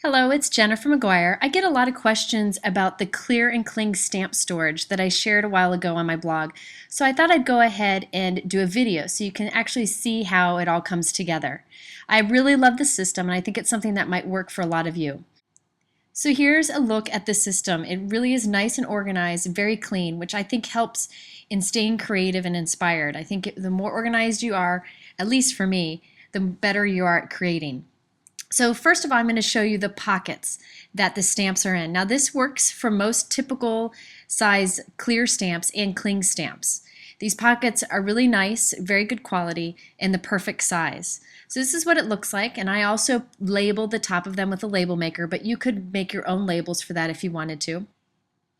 Hello, it's Jennifer McGuire. I get a lot of questions about the clear and cling stamp storage that I shared a while ago on my blog. So I thought I'd go ahead and do a video so you can actually see how it all comes together. I really love the system and I think it's something that might work for a lot of you. So here's a look at the system. It really is nice and organized and very clean, which I think helps in staying creative and inspired. I think the more organized you are, at least for me, the better you are at creating. So first of all, I'm going to show you the pockets that the stamps are in. Now this works for most typical size clear stamps and cling stamps. These pockets are really nice, very good quality, and the perfect size. So this is what it looks like, and I also labeled the top of them with a label maker, but you could make your own labels for that if you wanted to.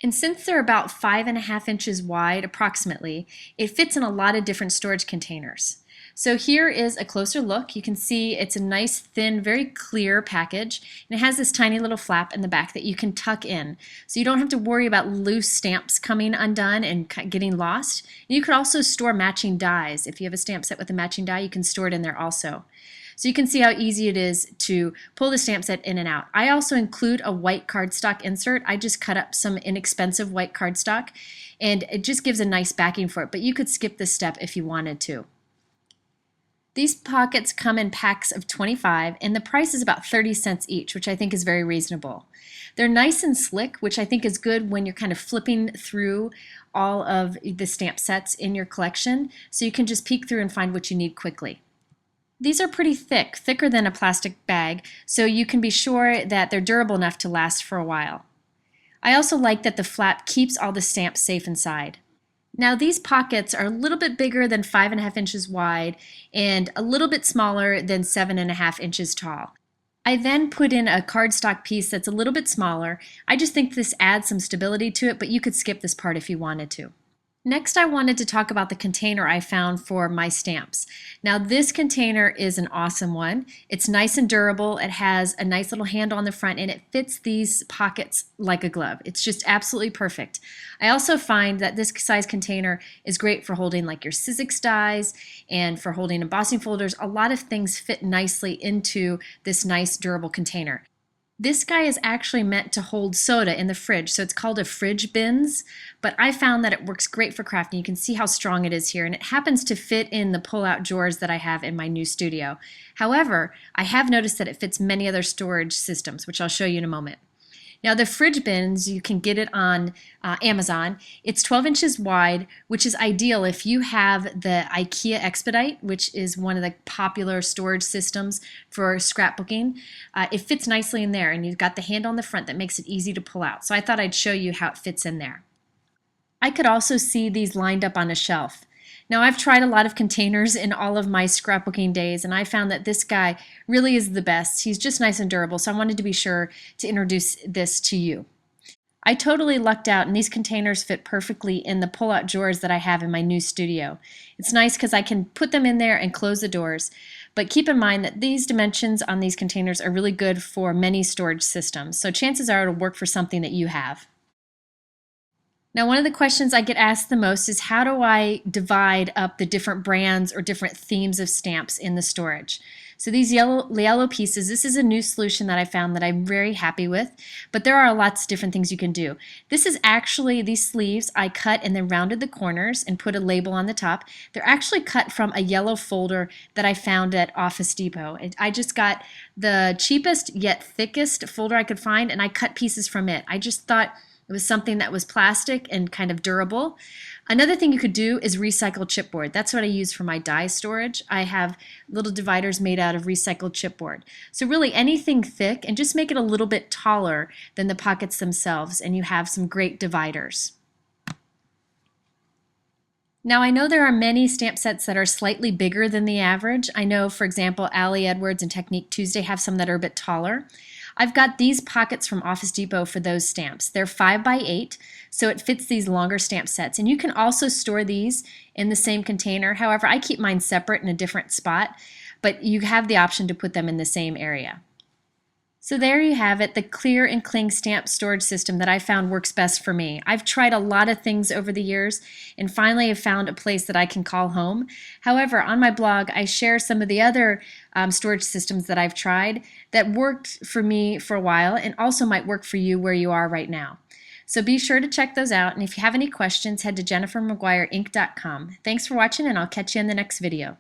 And since they're about 5.5 inches wide approximately, it fits in a lot of different storage containers. So here is a closer look. You can see it's a nice, thin, very clear package, and it has this tiny little flap in the back that you can tuck in. So you don't have to worry about loose stamps coming undone and getting lost. And you could also store matching dies. If you have a stamp set with a matching die, you can store it in there also. So you can see how easy it is to pull the stamp set in and out. I also include a white cardstock insert. I just cut up some inexpensive white cardstock, and it just gives a nice backing for it, but you could skip this step if you wanted to. These pockets come in packs of 25, and the price is about 30 cents each, which I think is very reasonable. They're nice and slick, which I think is good when you're kind of flipping through all of the stamp sets in your collection, so you can just peek through and find what you need quickly. These are pretty thick, thicker than a plastic bag, so you can be sure that they're durable enough to last for a while. I also like that the flap keeps all the stamps safe inside. Now these pockets are a little bit bigger than 5.5 inches wide and a little bit smaller than 7.5 inches tall. I then put in a cardstock piece that's a little bit smaller. I just think this adds some stability to it, but you could skip this part if you wanted to. Next, I wanted to talk about the container I found for my stamps. Now this container is an awesome one. It's nice and durable. It has a nice little handle on the front and it fits these pockets like a glove. It's just absolutely perfect. I also find that this size container is great for holding like your Sizzix dies and for holding embossing folders. A lot of things fit nicely into this nice durable container. This guy is actually meant to hold soda in the fridge, so it's called a fridge bins, but I found that it works great for crafting. You can see how strong it is here, and it happens to fit in the pull-out drawers that I have in my new studio. However, I have noticed that it fits many other storage systems, which I'll show you in a moment. Now the fridge bins, you can get it on Amazon. It's 12 inches wide, which is ideal if you have the IKEA Expedite, which is one of the popular storage systems for scrapbooking. It fits nicely in there, and you've got the handle on the front that makes it easy to pull out. So I thought I'd show you how it fits in there. I could also see these lined up on a shelf. Now I've tried a lot of containers in all of my scrapbooking days, and I found that this guy really is the best. He's just nice and durable, so I wanted to be sure to introduce this to you. I totally lucked out, and these containers fit perfectly in the pull-out drawers that I have in my new studio. It's nice because I can put them in there and close the doors, but keep in mind that these dimensions on these containers are really good for many storage systems, so chances are it'll work for something that you have. Now, one of the questions I get asked the most is how do I divide up the different brands or different themes of stamps in the storage? So these yellow pieces, this is a new solution that I found that I'm very happy with, but there are lots of different things you can do. This is actually, these sleeves I cut and then rounded the corners and put a label on the top. They're actually cut from a yellow folder that I found at Office Depot. I just got the cheapest yet thickest folder I could find, and I cut pieces from it. I just thought it was something that was plastic and kind of durable. Another thing you could do is recycled chipboard. That's what I use for my die storage. I have little dividers made out of recycled chipboard. So really anything thick, and just make it a little bit taller than the pockets themselves, and you have some great dividers. Now I know there are many stamp sets that are slightly bigger than the average. I know, for example, Allie Edwards and Technique Tuesday have some that are a bit taller. I've got these pockets from Office Depot for those stamps. They're 5 by 8, so it fits these longer stamp sets. And you can also store these in the same container. However, I keep mine separate in a different spot, but you have the option to put them in the same area. So there you have it, the clear and cling stamp storage system that I found works best for me. I've tried a lot of things over the years and finally have found a place that I can call home. However, on my blog, I share some of the other storage systems that I've tried that worked for me for a while and also might work for you where you are right now. So be sure to check those out, and if you have any questions, head to jennifermcguireinc.com. Thanks for watching, and I'll catch you in the next video.